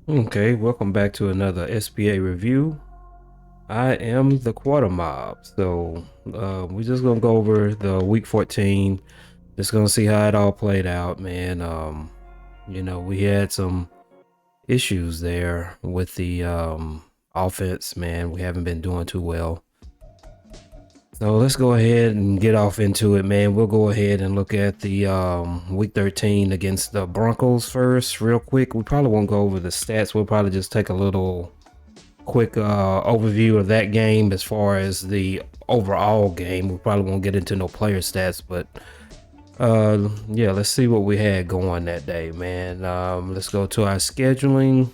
Okay, welcome back to another SBA review. I am the Quarter Mob. We're just gonna go over the week 14. Just gonna see how it all played out, man. We had some issues there with the offense, man. We haven't been doing too well. So let's go ahead and get off into it, man. We'll go ahead and look at the week 13 against the Broncos first, real quick. We probably won't go over the stats. We'll probably just take a little quick overview of that game. As far as the overall game, we probably won't get into no player stats, but yeah, let's see what we had going that day, man. Let's go to our scheduling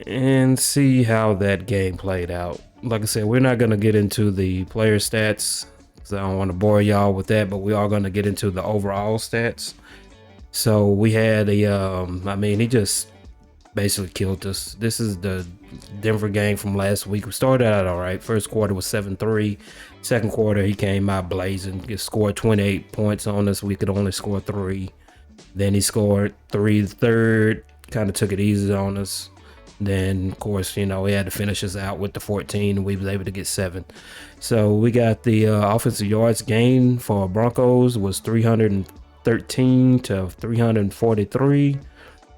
and see how that game played out. Like I said, we're not going to get into the player stats because I don't want to bore y'all with that, but we are going to get into the overall stats. So we had he just basically killed us. This is the Denver game from last week. We started out all right. First quarter was 7-3. Second quarter, he came out blazing. He scored 28 points on us. We could only score 3. Then he scored 3 the third. Kind of took it easy on us. Then, of course, he had to finish us out with the 14, and we was able to get 7. So we got the offensive yards gain for Broncos was 313 to 343.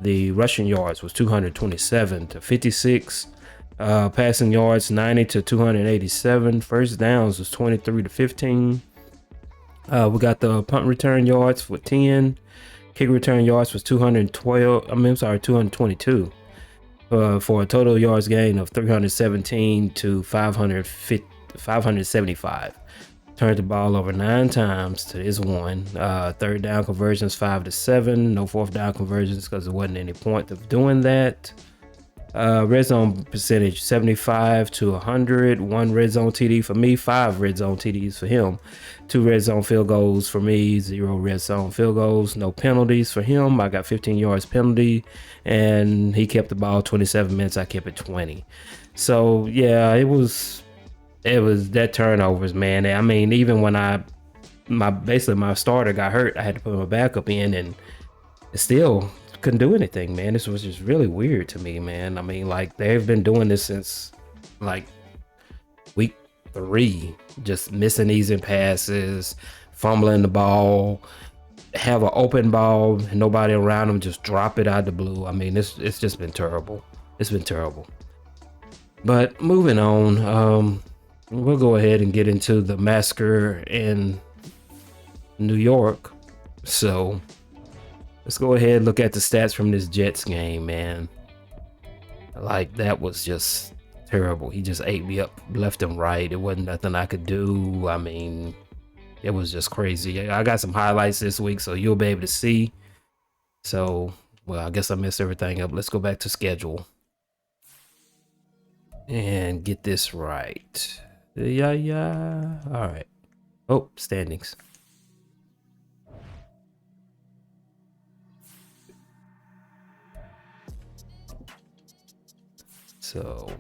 The rushing yards was 227 to 56. Passing yards 90 to 287. First downs was 23 to 15. We got the punt return yards for 10. Kick return yards was 222. For a total yards gain of 317 to 575. Turned the ball over 9 times to this one. Third down conversions 5 to 7. No fourth down conversions because there wasn't any point of doing that. Red zone percentage 75 to 100. 1 red zone TD for me, 5 red zone TDs for him. 2 red zone field goals for me, 0 red zone field goals. No penalties for him. I got 15 yards penalty, and he kept the ball 27 minutes. I kept it 20. So yeah, it was that turnovers, man. I mean, even when my starter got hurt, I had to put my backup in, and it still couldn't do anything, man. This was just really weird to me, man. I mean, like, they've been doing this since like week 3, just missing easy passes, fumbling the ball, have an open ball, and nobody around them, just drop it out the blue. I mean, it's just been terrible. It's been terrible. But moving on, we'll go ahead and get into the massacre in New York. So let's go ahead and look at the stats from this Jets game, man. Like, that was just terrible. He just ate me up left and right. It wasn't nothing I could do. I mean, it was just crazy. I got some highlights this week, so you'll be able to see. So, well, I guess I messed everything up. Let's go back to schedule and get this right. Yeah. All right. Oh, standings. So,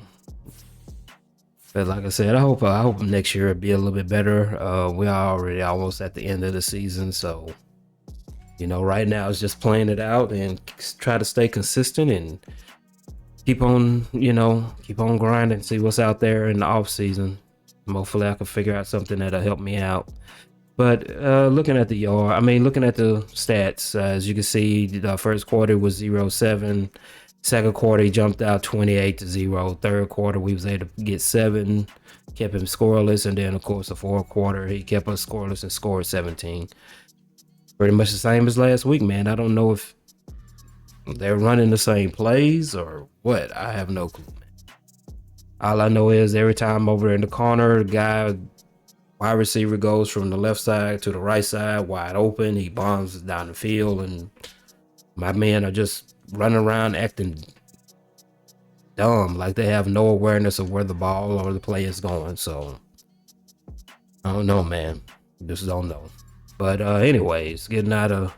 but like I said, I hope next year it'll be a little bit better. We are already almost at the end of the season, so right now it's just playing it out and try to stay consistent and keep on grinding, see what's out there in the off season. Hopefully I can figure out something that'll help me out. But looking at the stats, as you can see, the first quarter was 0-7. Second quarter, he jumped out 28-0. Third quarter, we was able to get 7, kept him scoreless, and then of course the fourth quarter, he kept us scoreless and scored 17. Pretty much the same as last week, man. I don't know if they're running the same plays or what. I have no clue, man. All I know is every time over in the corner, the guy, wide receiver, goes from the left side to the right side, wide open. He bombs down the field, and my men are just running around acting dumb, like they have no awareness of where the ball or the play is going. So I don't know, man. Just don't know. But anyways, getting out of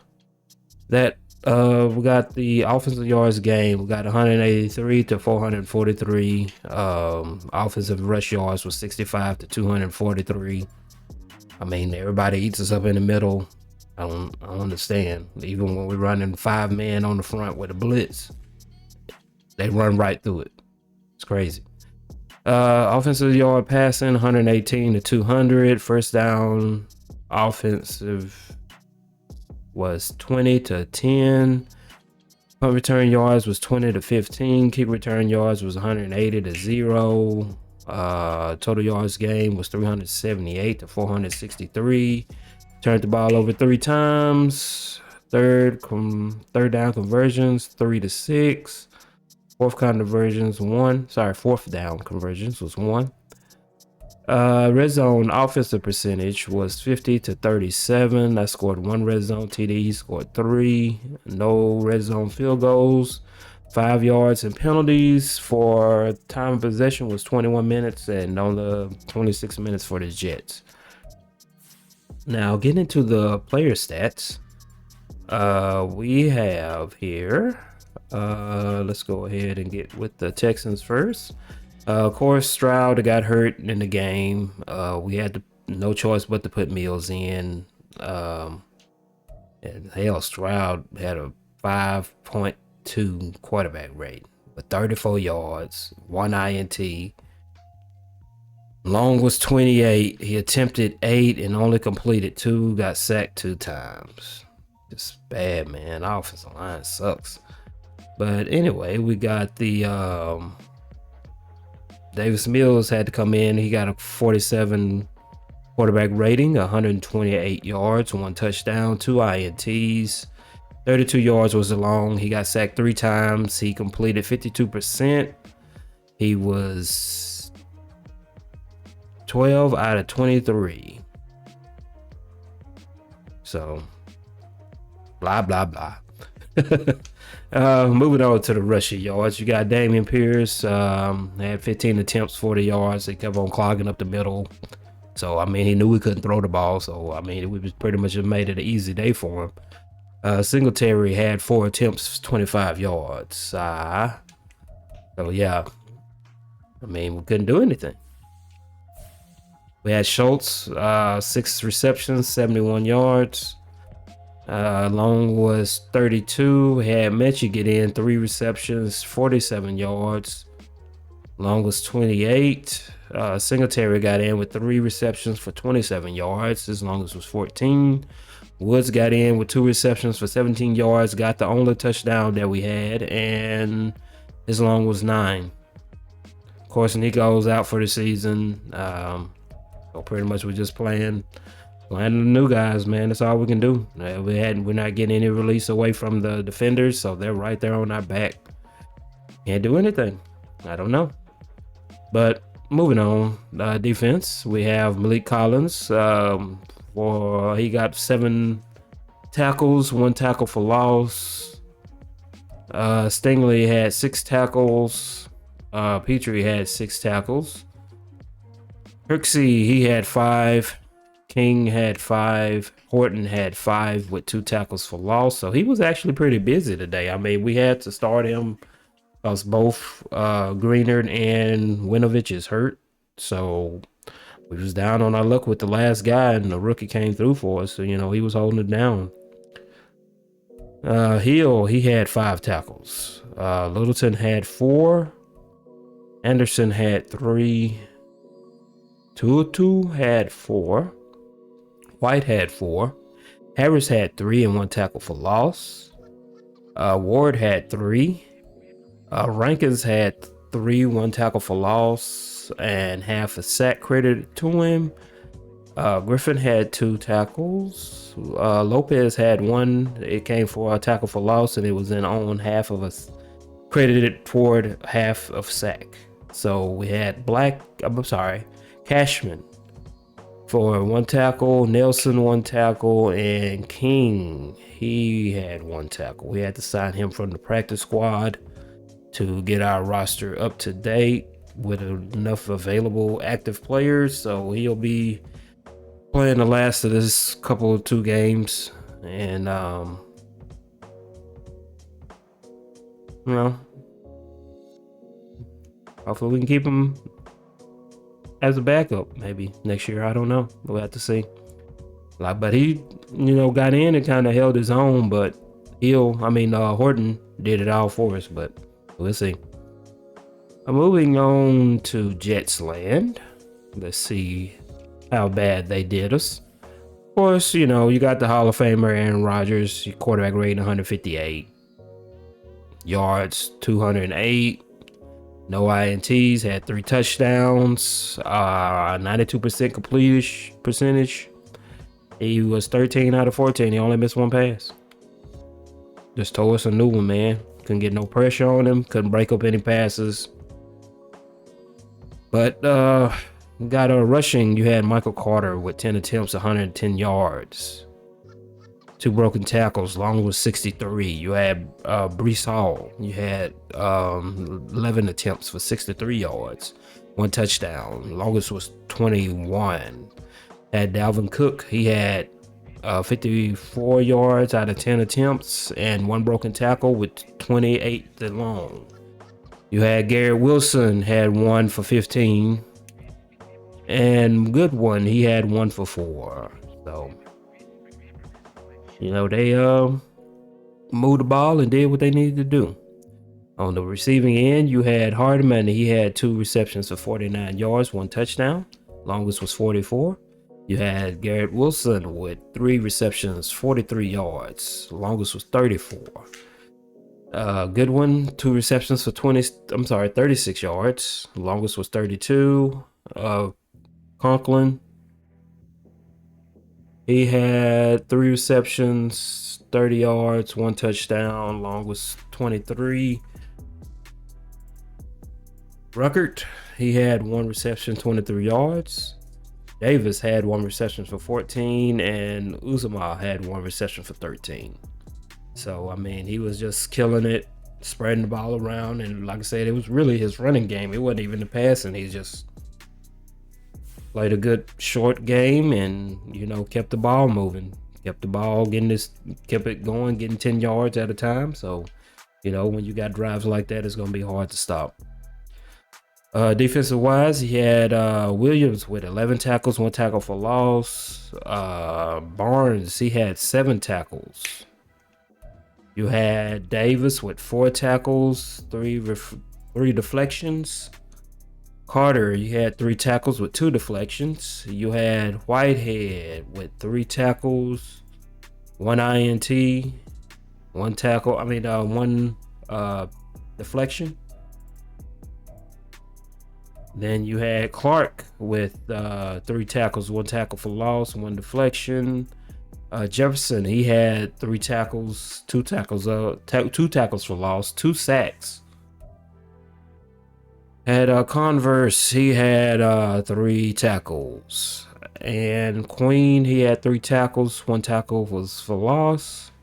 that, we got the offensive yards game. We got 183 to 443. Offensive rush yards was 65 to 243. I mean, everybody eats us up in the middle. I don't understand. Even when we're running 5 men on the front with a blitz, They run right through it. It's crazy. Offensive yard passing 118 to 200. First down offensive was 20 to 10. Punt return yards was 20 to 15. Kick return yards was 180 to 0. Total yards game was 378 to 463. Turned the ball over 3 times. Third down conversions 3 to 6. Fourth down conversions was 1. Red zone offensive percentage was 50 to 37. I scored 1 red zone TD. He scored 3. No red zone field goals. 5 yards and penalties. For time of possession was 21 minutes and on the 26 minutes for the Jets. Now getting into the player stats. We have here. Let's go ahead and get with the Texans first. Of course, Stroud got hurt in the game. We had no choice but to put Mills in. And hell, Stroud had a 5.2 quarterback rate with 34 yards, 1 INT. Long was 28. He attempted 8 and only completed 2. Got sacked 2 times. Just bad, man. Offensive line sucks. But anyway, we got the Davis Mills had to come in. He got a 47 quarterback rating, 128 yards, 1 touchdown, 2 INTs, 32 yards was long. He got sacked 3 times. He completed 52%. He was 12 out of 23. So, blah, blah, blah. Moving on to the rushing yards, you got Dameon Pierce. Had 15 attempts, 40 yards. He kept on clogging up the middle. So, I mean, he knew he couldn't throw the ball. So, I mean, we was pretty much made it an easy day for him. Singletary had 4 attempts, 25 yards. So, yeah. I mean, we couldn't do anything. We had Schultz, 6 receptions, 71 yards. Long was 32. We had Mechie get in 3 receptions, 47 yards. Long was 28. Singletary got in with 3 receptions for 27 yards. His longest was 14. Woods got in with 2 receptions for 17 yards. Got the only touchdown that we had, and his long was 9. Of course, Nico's out for the season. So pretty much we're just playing the new guys, man. That's all we can do. We're not getting any release away from the defenders, so they're right there on our back. Can't do anything. I don't know. But moving on, defense. We have Malik Collins. He got 7 tackles, 1 tackle for loss. Stingley had 6 tackles. Petrie had 6 tackles. Kirksey, he had 5. King had 5. Horton had 5 with 2 tackles for loss. So he was actually pretty busy today. I mean, we had to start him because both Greenard and Winovich is hurt. So we was down on our luck with the last guy, and the rookie came through for us. So, you know, he was holding it down. Hill, he had 5 tackles. Littleton had 4. Anderson had 3. Tutu had 4. White had 4. Harris had 3 and 1 tackle for loss. Ward had 3. Rankins had 3, 1 tackle for loss, and half a sack credited to him. Griffin had 2 tackles. Lopez had 1. It came for a tackle for loss, and it was in on half of us credited toward half of sack. So we had Cashman for 1 tackle, Nelson 1 tackle, and King, he had 1 tackle. We had to sign him from the practice squad to get our roster up to date with enough available active players. So he'll be playing the last of this 2 games, and you know, hopefully we can keep him as a backup maybe next year. I don't know. We'll have to see. But he, got in and kind of held his own. But Horton did it all for us. But we'll see. Moving on to Jets land. Let's see how bad they did us. Of course, you know, you got the Hall of Famer Aaron Rodgers, your quarterback rating 158, yards 208, no INTs, had 3 touchdowns, 92% completion percentage. He was 13 out of 14. He only missed 1 pass. Just told us a new one, man. Couldn't get no pressure on him. Couldn't break up any passes. But got a rushing. You had Michael Carter with 10 attempts, 110 yards. 2 broken tackles. Long was 63. You had Brees Hall. You had 11 attempts for 63 yards. 1 touchdown. Longest was 21. Had Dalvin Cook. He had 54 yards out of 10 attempts and 1 broken tackle with 28 long. You had Garrett Wilson had 1 for 15, and Goodwin, he had 1 for 4. So, you know, they moved the ball and did what they needed to do. On the receiving end, you had Hardman. He had 2 receptions for 49 yards, 1 touchdown. Longest was 44. You had Garrett Wilson with 3 receptions, 43 yards. Longest was 34. Goodwin, 2 receptions for 36 yards. Longest was 32. Conklin, he had 3 receptions, 30 yards, 1 touchdown. Longest 23. Ruckert, he had 1 reception, 23 yards. Davis had 1 reception for 14, and Uzomah had 1 reception for 13. So, I mean, he was just killing it, spreading the ball around. And like I said, it was really his running game. It wasn't even the passing. He just played a good short game and, you know, kept the ball moving. Kept the ball kept it going, getting 10 yards at a time. So, you know, when you got drives like that, it's going to be hard to stop. Defensive wise, he had Williams with 11 tackles, 1 tackle for loss. Barnes, he had 7 tackles. You had Davis with 4 tackles, 3 deflections. Carter, you had 3 tackles with 2 deflections. You had Whitehead with 3 tackles, 1 INT, 1 deflection. Then you had Clark with 3 tackles, 1 tackle for loss, 1 deflection. Jefferson, he had 3 tackles, 2 tackles for loss, 2 sacks. Had Converse, he had 3 tackles. And Queen, he had 3 tackles, 1 tackle was for loss.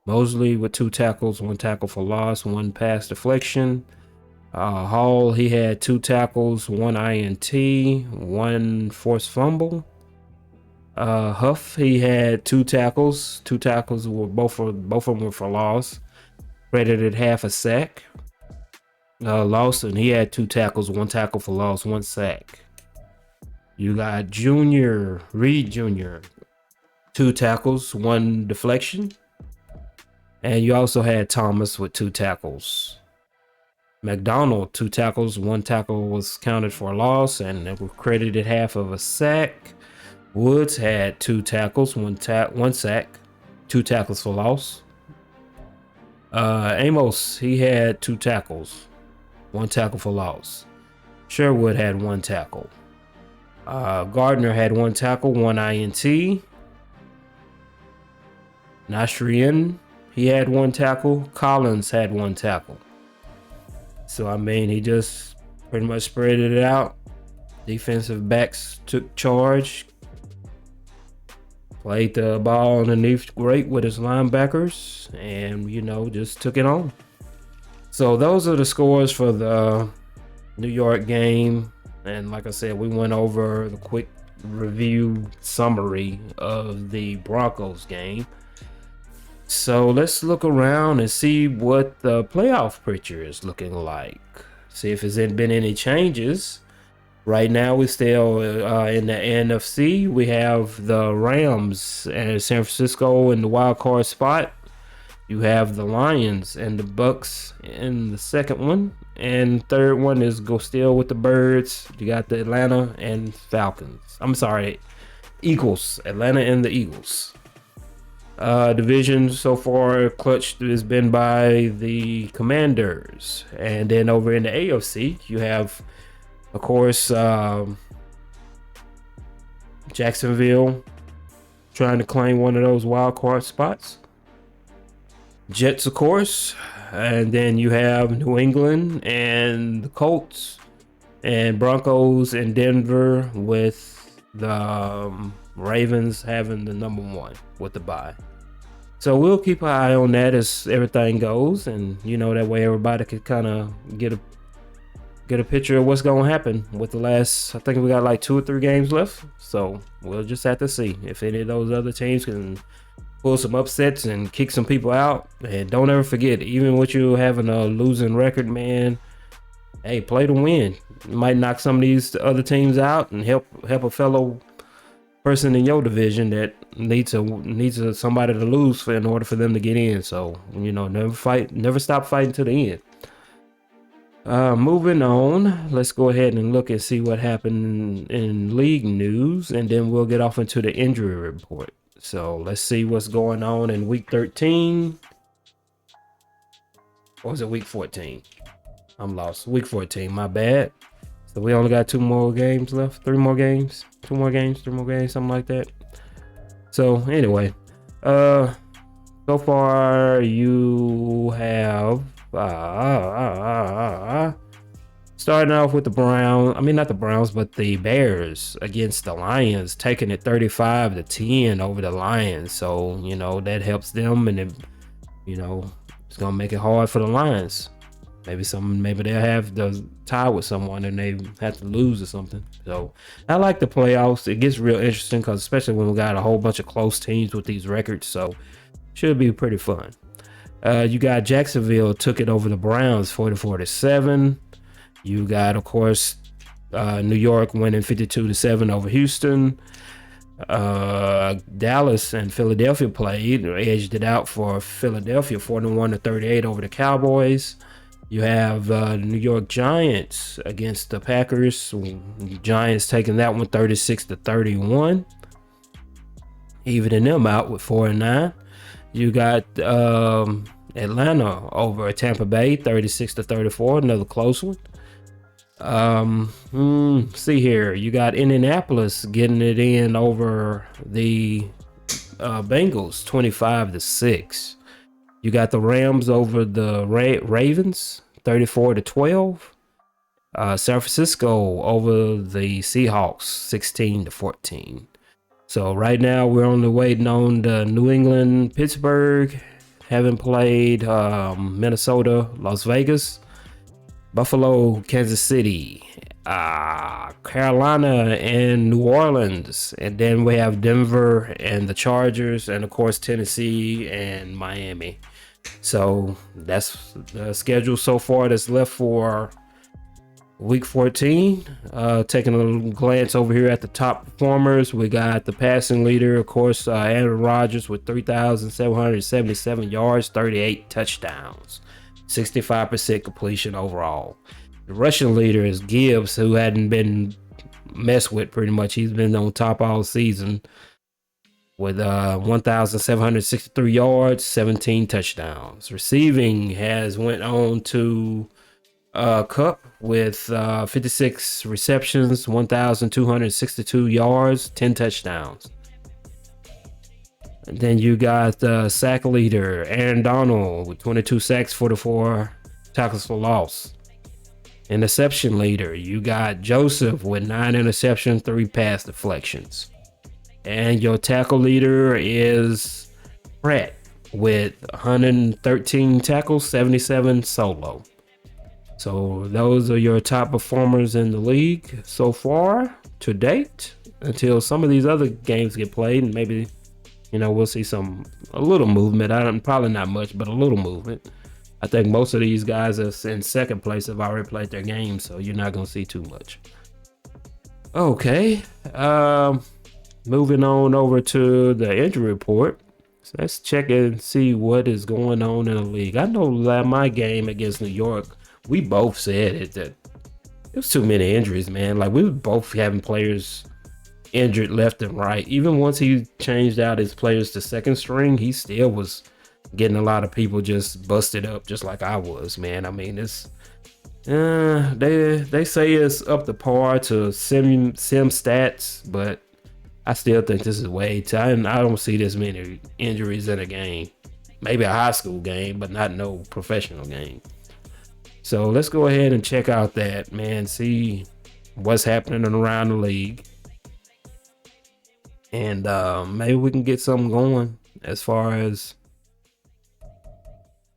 Mosley with 2 tackles, 1 tackle for loss, 1 pass deflection. Hall, he had 2 tackles, 1 INT, 1 forced fumble. Huff, he had 2 tackles. 2 tackles were both of them were for loss. Credited half a sack. Lawson, he had 2 tackles, 1 tackle for loss, 1 sack. You got Reed Jr., 2 tackles, 1 deflection. And you also had Thomas with 2 tackles. McDonald, 2 tackles, 1 tackle was counted for a loss and it was credited half of a sack. Woods had 2 tackles, 1 sack, 2 tackles for loss. Amos, he had 2 tackles, 1 tackle for loss. Sherwood had 1 tackle. Gardner had 1 tackle, 1 INT. Nasrian, he had 1 tackle. Collins had 1 tackle. So, I mean, he just pretty much spread it out. Defensive backs took charge. Played the ball underneath great with his linebackers. And, you know, just took it on. So, those are the scores for the New York game. And like I said, we went over the quick review summary of the Broncos game. So let's look around and see what the playoff picture is looking like. See if there's been any changes. Right now, we're still in the NFC. We have the Rams and San Francisco in the wild card spot. You have the Lions and the Bucks in the second one. And third one is go still with the Birds. You got the Atlanta and Falcons. I'm sorry, Eagles. Atlanta and the Eagles. Division so far clutched has been by the Commanders. And then over in the AFC, you have, of course, Jacksonville trying to claim one of those wild card spots. Jets, of course. And then you have New England and the Colts and Broncos in Denver, with the Ravens having the number one with the bye. So we'll keep an eye on that as everything goes, and that way everybody could kind of get a picture of what's going to happen with the last. I think we got like 2 or 3 games left, so we'll just have to see if any of those other teams can pull some upsets and kick some people out. And don't ever forget, even with you having a losing record, man, hey, play to win. You might knock some of these other teams out and help a fellow person in your division that needs somebody to lose in order for them to get in. So never stop fighting to the end. Moving on, let's go ahead and look and see what happened in league news, and then we'll get off into the injury report. So let's see what's going on in week 13. Or was it week 14? I'm lost. Week 14, my bad. So we only got 2 more games left. 3 more games. 2 more games, 3 more games, something like that. So anyway, so far you have starting off with the the Bears against the Lions, taking it 35-10 over the Lions. So that helps them, and it's gonna make it hard for the Lions. Maybe they'll have the tie with someone and they have to lose or something. So I like the playoffs. It gets real interesting, because especially when we got a whole bunch of close teams with these records. So should be pretty fun. You got Jacksonville took it over the Browns 44-7. You got, of course, New York winning 52-7 over Houston. Dallas and Philadelphia played, edged it out for Philadelphia 41-38 over the Cowboys. You have the New York Giants against the Packers. The Giants taking that one 36-31, evening them out with 4-9. You got Atlanta over Tampa Bay 36-34, another close one. See here, you got Indianapolis getting it in over the Bengals 25-6. You got the Rams over the Ravens 34-12. San Francisco over the Seahawks 16-14. So right now we're only waiting on the New England, Pittsburgh, haven't played Minnesota, Las Vegas, Buffalo, Kansas City, Carolina, and New Orleans. And then we have Denver and the Chargers, and of course Tennessee and Miami. So that's the schedule so far that's left for week 14. Taking a little glance over here at the top performers, we got the passing leader, of course, Aaron Rodgers with 3,777 yards, 38 touchdowns, 65% completion overall. The rushing leader is Gibbs, who hadn't been messed with pretty much. He's been on top all season with 1,763 yards, 17 touchdowns. Receiving has went on to Cup with 56 receptions, 1,262 yards, 10 touchdowns. And then you got the sack leader, Aaron Donald, with 22 sacks, 44 tackles for loss. Interception leader, you got Joseph with 9 interceptions, 3 pass deflections. And your tackle leader is Pratt with 113 tackles, 77 solo. So those are your top performers in the league so far to date, until some of these other games get played, and maybe we'll see a little movement. Probably not much, but a little movement. I think most of these guys are in second place have already played their games, so you're not gonna see too much. Okay, moving on over to the injury report. So let's check and see what is going on in the league. I know my game against New York, we both said it that it was too many injuries, man. Like we were both having players injured left and right. Even once he changed out his players to second string, he still was getting a lot of people just busted up, just like I was, man. I mean, it's they say it's up to par to sim stats, but I still think this is way too. I don't see this many injuries in a game. Maybe a high school game, but not no professional game. So let's go ahead and check out that, man. See what's happening around the league, and maybe we can get something going as far as.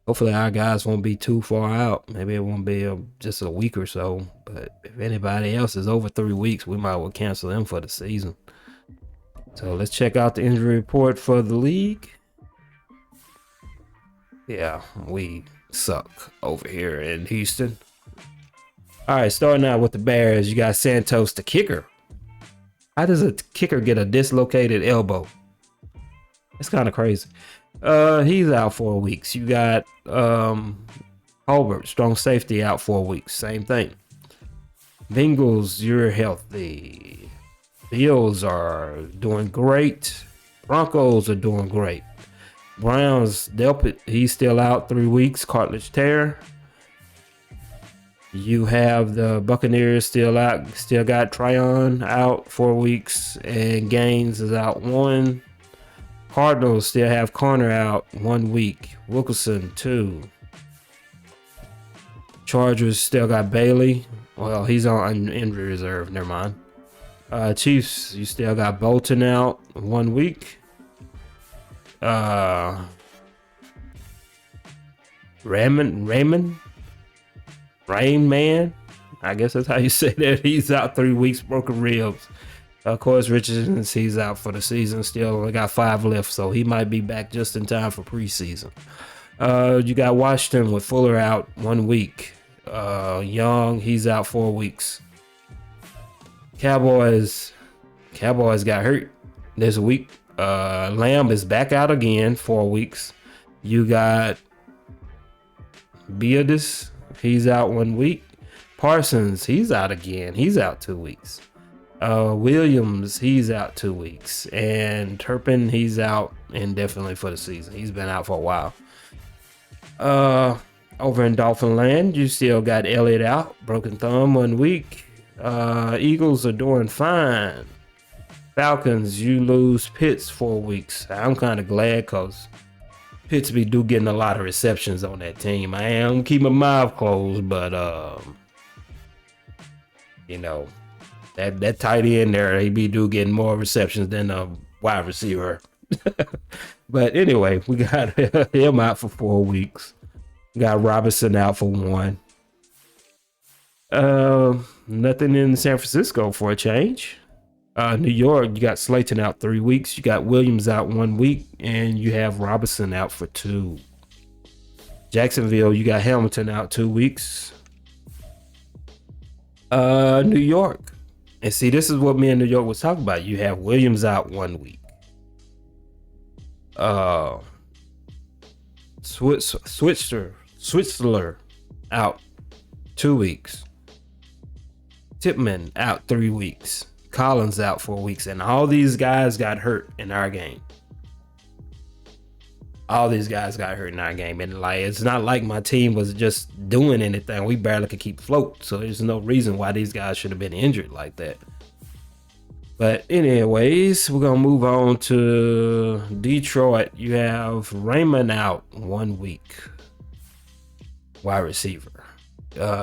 Hopefully our guys won't be too far out. Maybe it won't be just a week or so. But if anybody else is over 3 weeks, we might well cancel them for the season. So let's check out the injury report for the league. Yeah, we suck over here in Houston. All right, starting out with the Bears, you got Santos, the kicker. How does a kicker get a dislocated elbow? It's kind of crazy. He's out 4 weeks. You got Holbert, strong safety, out 4 weeks. Same thing. Bengals, you're healthy. Bills are doing great. Broncos are doing great. Browns, Delpit, he's still out 3 weeks, cartilage tear. You have the Buccaneers still out, still got Tryon out 4 weeks, and Gaines is out 1. Cardinals still have Connor out 1 week. Wilkerson 2. Chargers still got Bailey. Well, he's on injury reserve. Never mind. Chiefs, you still got Bolton out 1 week. Rain Man. I guess that's how you say that. He's out 3 weeks, broken ribs. Of course, Richardson, he's out for the season. Still only got 5 left, so he might be back just in time for preseason. You got Washington with Fuller out 1 week. Young, he's out 4 weeks. Cowboys got hurt this week. Lamb is back out again 4 weeks. You got Beardis, he's out 1 week. Parsons, he's out again. He's out 2 weeks. Williams, he's out 2 weeks, and Turpin, he's out indefinitely for the season. He's been out for a while. Over in Dolphin Land, you still got Elliott out, broken thumb 1 week. Eagles are doing fine. Falcons, you lose Pitts 4 weeks. I'm kind of glad because Pitts be getting a lot of receptions on that team. I am keeping my mouth closed, but you know. That tight end there, he be getting more receptions than a wide receiver. But anyway, we got him out for 4 weeks. Got Robinson out for 1. Nothing in San Francisco for a change. New York, you got Slayton out 3 weeks. You got Williams out 1 week, and you have Robinson out for 2. Jacksonville, you got Hamilton out 2 weeks. New York. And see, this is what me and New York was talking about. You have Williams out 1 week. Switzler out 2 weeks. Tipman out 3 weeks. Collins out 4 weeks. And all these guys got hurt in our game. All these guys got hurt in our game. And like, it's not like my team was just doing anything. We barely could keep afloat. So there's no reason why these guys should have been injured like that. But anyways, we're going to move on to Detroit. You have Raymond out 1 week. Wide receiver.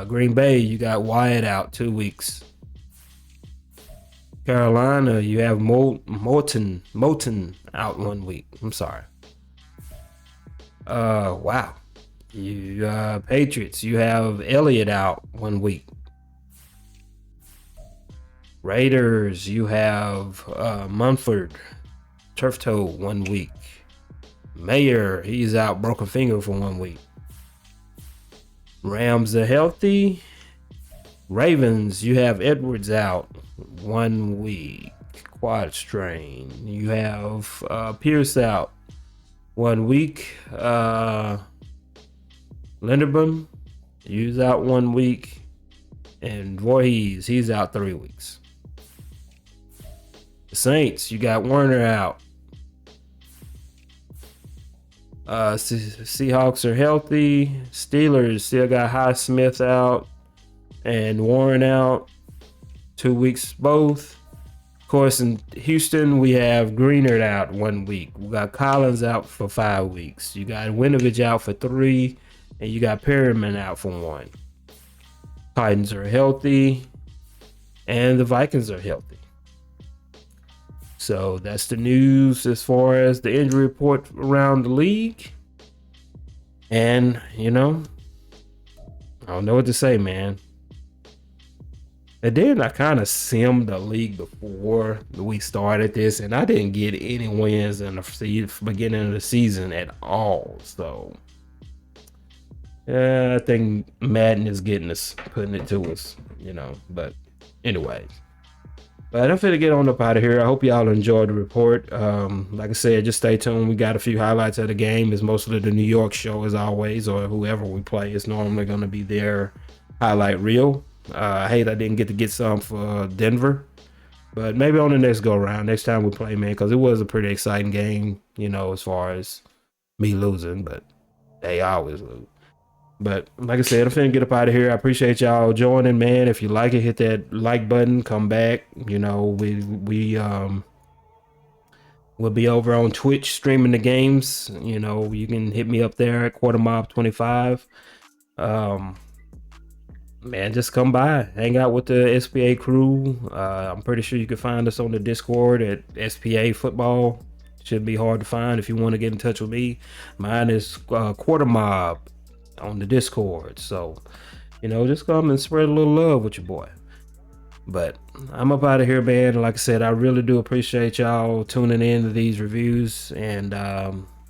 Green Bay, you got Wyatt out 2 weeks. Carolina, you have Moulton out 1 week. I'm sorry. Wow. You Patriots, you have Elliott out 1 week. Raiders, you have Munford, turf toe 1 week. Mayer, he's out, broken finger for 1 week. Rams are healthy. Ravens, you have Edwards out 1 week, quad strain. You have Pierce out 1 week. Linderbaum, he's out 1 week. And Voorhees, he's out 3 weeks. The Saints, you got Werner out. Seahawks are healthy. Steelers still got Highsmith out and Warren out. 2 weeks both. Of course, in Houston, we have Greenard out 1 week. We got Collins out for 5 weeks. You got Winovich out for 3, and you got Perryman out for 1. Titans are healthy, and the Vikings are healthy. So that's the news as far as the injury report around the league. And, you know, I don't know what to say, man. And then I kind of simmed the league before we started this, and I didn't get any wins in the beginning of the season at all. So, yeah, I think Madden is getting us, putting it to us, you know. But anyways. But I'm finna get on up out of here. I hope y'all enjoyed the report. Like I said, just stay tuned. We got a few highlights of the game. It's mostly the New York show as always, or whoever we play is normally going to be their highlight reel. I hate I didn't get to get some for Denver, but maybe on the next go around, next time we play, man, because it was a pretty exciting game, you know, as far as me losing, but they always lose. But like I said, I'm finna get up out of here. I appreciate y'all joining, man. If you like it, hit that like button. Come back. You know, we'll be over on Twitch streaming the games. You know, you can hit me up there at QuarterMob25. Man, just come by, hang out with the SPA crew. I'm pretty sure you can find us on the Discord at SPA Football. Shouldn't be hard to find if you want to get in touch with me. Mine is QuarterMob on the Discord. So, you know, just come and spread a little love with your boy. But I'm up out of here, man. Like I said, I really do appreciate y'all tuning in to these reviews. And,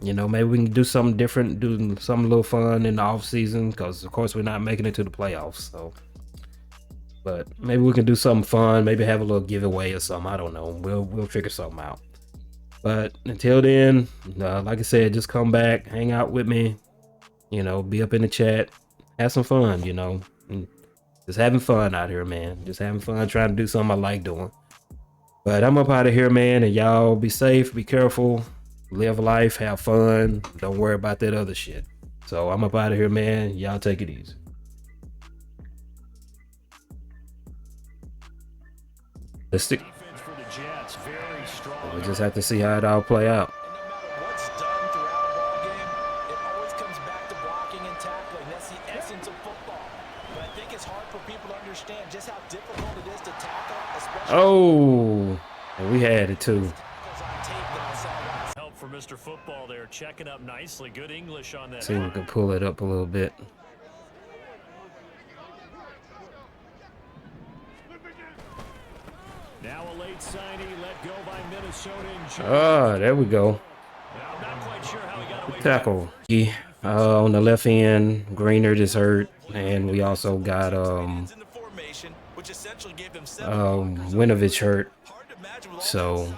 you know, maybe we can do something different, do something a little fun in the off season, because of course we're not making it to the playoffs. So, but maybe we can do something fun, maybe have a little giveaway or something. I don't know. We'll figure something out. But until then, like I said, just come back, hang out with me. You know, be up in the chat, have some fun, you know. Just having fun out here, man. Just having fun, trying to do something I like doing. But I'm up out of here, man, and y'all be safe, be careful, live life, have fun. Don't worry about that other shit. So I'm up out of here, man. Y'all take it easy. Let's stick. We just have to see how it all play out. Oh, we had it too. Help for Mr. Football there, checking up nicely. Good English on that. See if we can pull it up a little bit. Now a late signing let go by Minnesota. Oh, there we go. I'm not quite sure how he got away. Tackle. On the left end, Greenard is hurt, and we also got Winovich hurt. So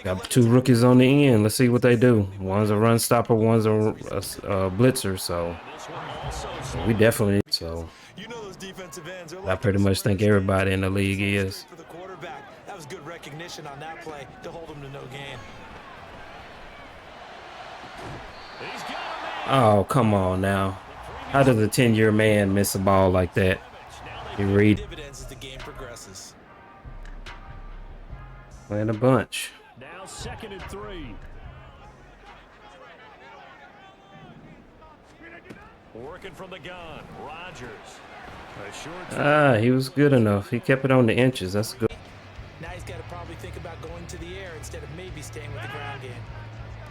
got 2 rookies on the end. Let's see what they do. One's a run stopper, one's a blitzer. So we definitely. So I pretty much think everybody in the league is. That was good recognition on that play to hold him to no gain. Oh, come on now. How does a 10-year man miss a ball like that? You read. Playing a bunch. Now 2nd and 3. Working from the gun, Rodgers. He was good enough. He kept it on the inches. That's good. Now he's got to probably think about going to the air instead of maybe staying with the ground game.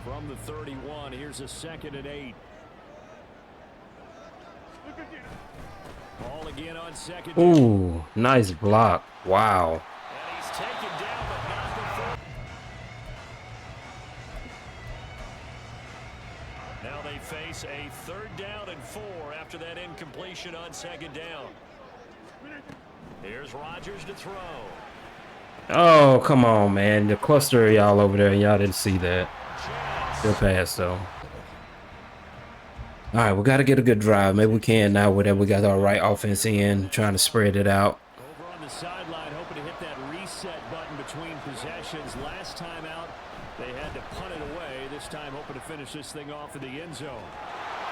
From the 31, here's a 2nd and 8. Ball again on 2nd. Ooh, nice block. Wow. And he's taken down, but not before. Now they face a 3rd down and 4 after that incompletion on 2nd down. Here's Rodgers to throw. Oh, come on, man. The cluster of y'all over there, and y'all didn't see that. Good pass though. All right, we got to get a good drive. Maybe we can now. Whatever we got our right offense in, trying to spread it out. Over on the sideline, hoping to hit that reset button between possessions. Last time out, they had to punt it away. This time, hoping to finish this thing off in the end zone.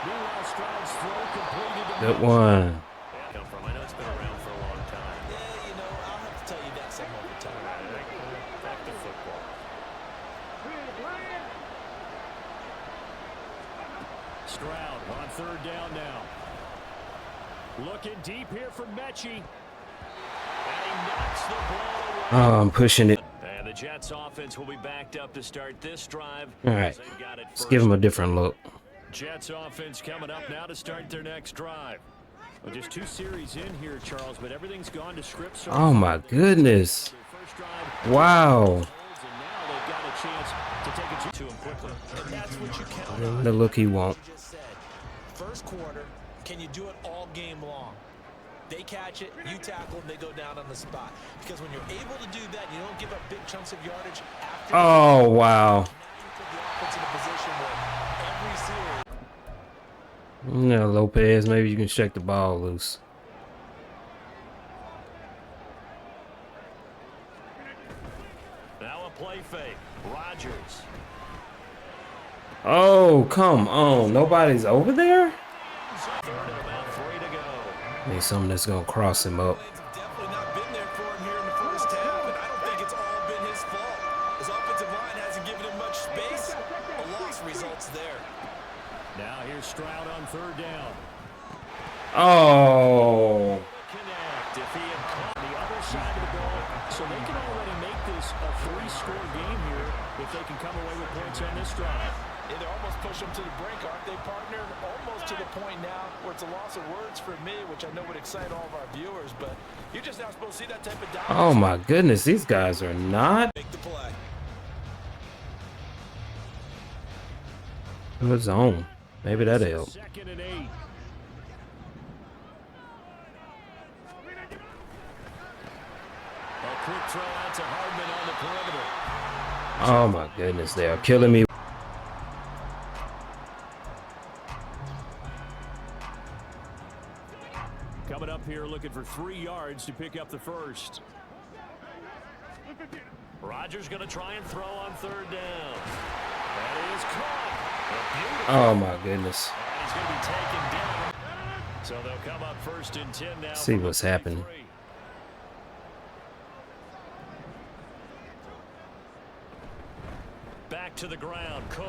Meanwhile, Stroud's throw completed. Good one. Come from. I know it's been around for a long time. Yeah, you know, I'll have to tell you that some other time. Back to football. Stroud on third down now. Looking deep here for Mechie. And he knocks the ball away. Oh, I'm pushing it. And the Jets offense will be backed up to start this drive. All right, They've got it let's first. give them a different look. Jets offense coming up now to start their next drive. Well, just 2 series in here, Charles, but everything's gone to script. So Oh my goodness. their first drive, Wow. and now they've got a chance to take it to him quickly. And that's what you count on. The look he won't. You just said, first quarter, can you do it all game long? They catch it, you tackle, and they go down on the spot. Because when you're able to do that, you don't give up big chunks of yardage after. Oh, wow. Now you put the offense in a position where every series. No, Lopez, maybe you can shake the ball loose. Now a play fake. Rodgers. Oh, come on. Nobody's over there? Third and about 3 to go. Need something that's going to cross him up. Lanes have definitely not been there for him here in the first half, and I don't think it's all been his fault. His offensive line hasn't given him much space. A loss results there. Now here's Stroud on third down. Oh. Connect if he had caught the other side of the ball. So they can already make this a 3-score game here if they can come away with points on this drive. Yeah, they're almost push them to the brink, aren't they, partner? Almost to the point now where it's a loss of words for me, which I know would excite all of our viewers, but you're just not supposed to see that type of dominance. Oh, my goodness. These guys are not. Make the play. Good zone. Maybe that'll help. 2nd and 8. A quick throw out to Hardman on the perimeter. Oh, my goodness. They are killing me. Coming up here looking for 3 yards to pick up the first. Rodgers going to try and throw on third down. That is caught. Oh, my goodness. And he's going to be taken down. So they'll come up 1st and 10 now. See from the what's happening. 33. Back to the ground, Cook.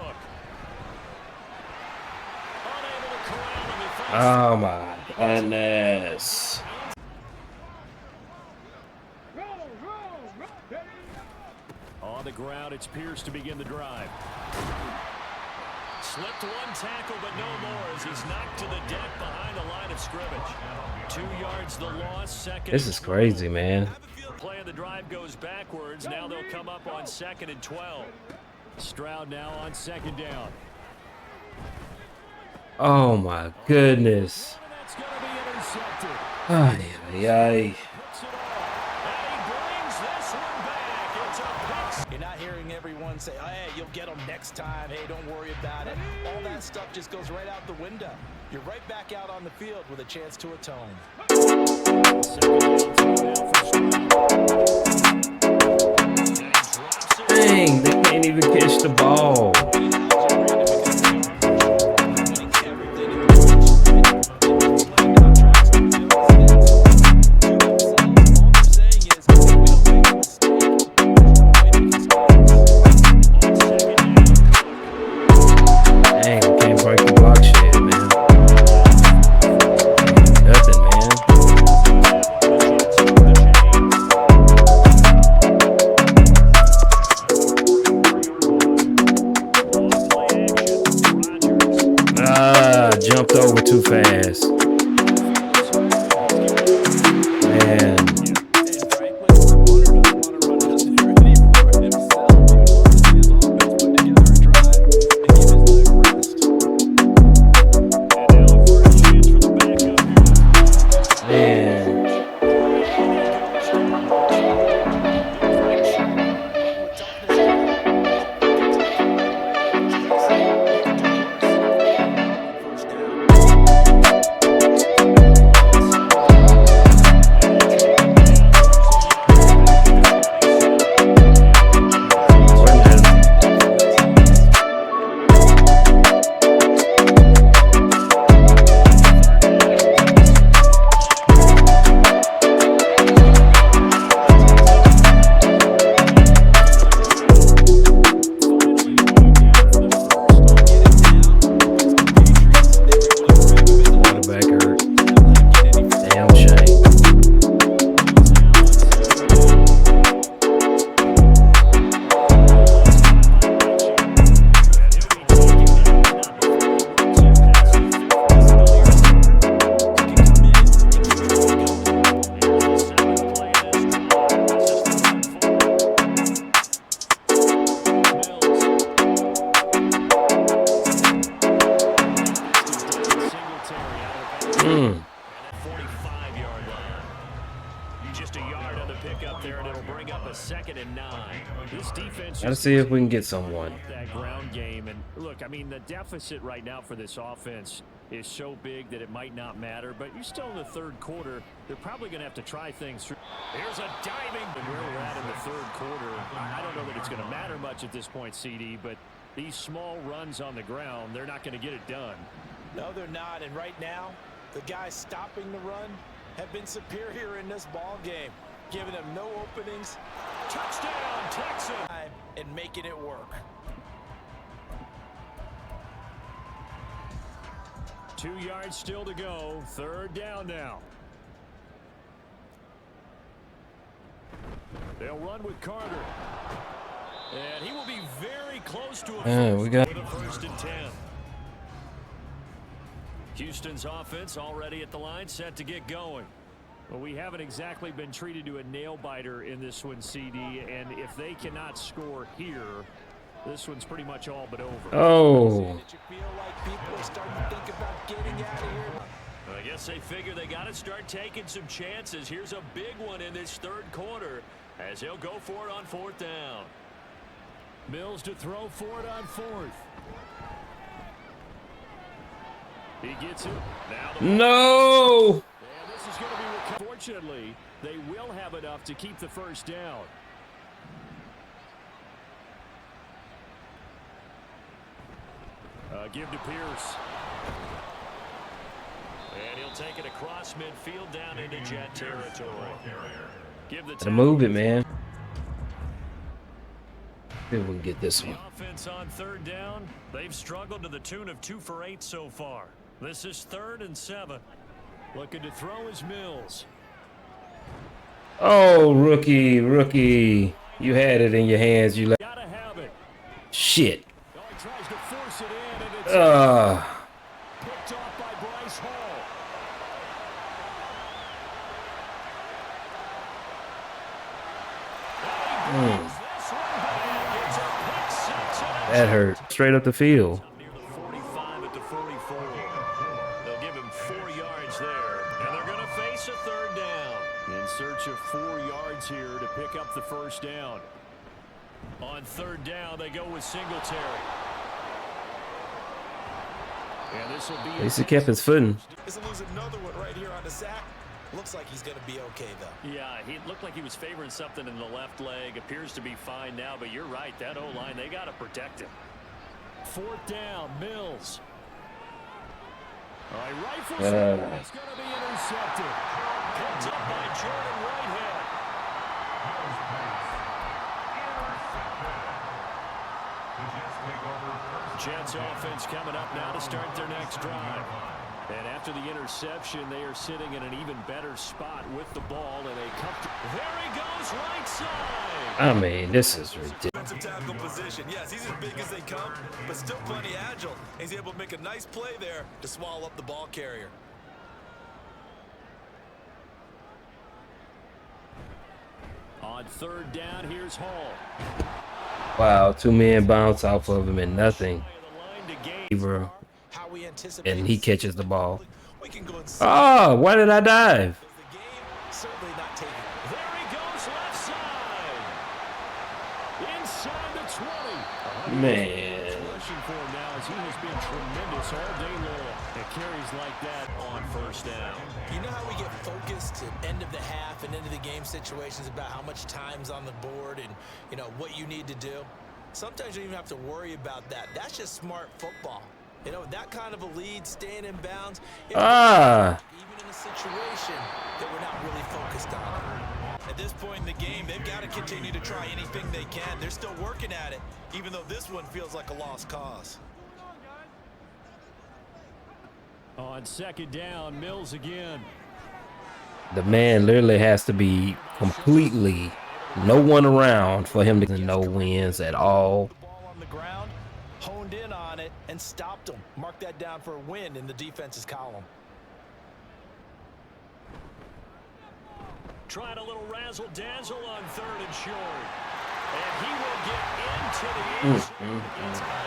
Unable to corral him. He finds Oh, my goodness. on the ground, it's Pierce to begin the drive. Slipped one tackle, but no more as he's knocked to the deck behind the line of scrimmage. 2 yards the loss, 2nd. This is crazy, man. Play of the drive goes backwards. Now they'll come up on 2nd and 12. Stroud now on 2nd down. Oh, my goodness. And that's going to be intercepted. Ay, ay, ay. Puts it off. And he brings this one back. It's a pick. You're not hearing everyone say, hey, you'll get them next time. Hey, don't worry about it. All that stuff just goes right out the window. You're right back out on the field with a chance to atone. 2nd down, 2 now for Stroud. And he drops it. Dang, they can't even catch the ball. Dang, I can't break the block shit, man. Nothing, man. Jumped over too fast. Man. Man. a yard on the pickup there, and it'll bring up a 2nd and 9. This defense. Gotta see if we can get someone. That ground game, and look, I mean, the deficit right now for this offense is so big that it might not matter, but you're still in the 3rd quarter. They're probably going to have to try things through. Here's a diving. And where we're at in the 3rd quarter, I don't know that it's going to matter much at this point, CD, but these small runs on the ground, they're not going to get it done. No, they're not. And right now, the guys stopping the run have been superior in this ball game, giving them no openings. Touchdown, Texans! And making it work. 2 yards still to go. 3rd down now. They'll run with Carter. And he will be very close to a We got 1st and 10. Houston's offense already at the line, set to get going. Well, we haven't exactly been treated to a nail-biter in this one, CD, and if they cannot score here, this one's pretty much all but over. Oh. I guess they figure they got to start taking some chances. Here's a big one in this 3rd quarter as he'll go for it on 4th down. Mills to throw for it on 4th. He gets it. No. And this is going to be. Fortunately, they will have enough to keep the 1st down. Give to Pierce. And he'll take it across midfield down into Jet territory. Give the move it, man. See if we can get this one. The offense on 3rd down. They've struggled to the tune of 2 for 8 so far. This is 3rd and 7. Looking to throw is Mills. Oh, rookie. You had it in your hands. You let. Gotta have it. Shit. Oh, he tries to force it in, and it's picked off by Bryce Hall. That hurt. Straight up the field. Near the 45 at the 44. They'll give him 4 yards there, and they're going to face a 3rd down. In search of 4 yards here to pick up the 1st down. On 3rd down, they go with Singletary. And this will be. At least he kept his footing. This will lose another one right here on the sack. Looks like he's going to be okay, though. Yeah, he looked like he was favoring something in the left leg. Appears to be fine now, but you're right. That O-line, they got to protect him. 4th down, Mills. All right, rifles. It's going to be intercepted. Picked up by Jordan Whitehead. Jets offense coming up now to start their next drive. And after the interception, they are sitting in an even better spot with the ball in a comfortable. There he goes, right side. I mean, this is ridiculous. Defensive tackle position. Yes, he's as big as they come, but still plenty agile. He's able to make a nice play there to swallow up the ball carrier. On 3rd down, here's Hall. Wow, 2 men bounce off of him and nothing. And he catches the ball. Oh, why did I dive? Certainly not taking. There he goes, left side. Inside the 20. Man. Rushing for him now as he has been tremendous all day long. It carries like that on 1st down. You know how we get focused at end of the half and into the game situations about how much time's on the board and, you know, what you need to do? Sometimes you don't even have to worry about that. That's just smart football. You know, that kind of a lead, staying in bounds. Even in a situation that we're not really focused on. At this point in the game, they've got to continue to try anything they can. They're still working at it, even though this one feels like a lost cause. On 2nd down, Mills again. The man literally has to be completely no one around for him to no wins at all. The ball on the ground, honed in on it, and stopped him. Mark that down for a win in the defense's column. Trying a little razzle-dazzle on 3rd and short. And he will get into the end zone. It's got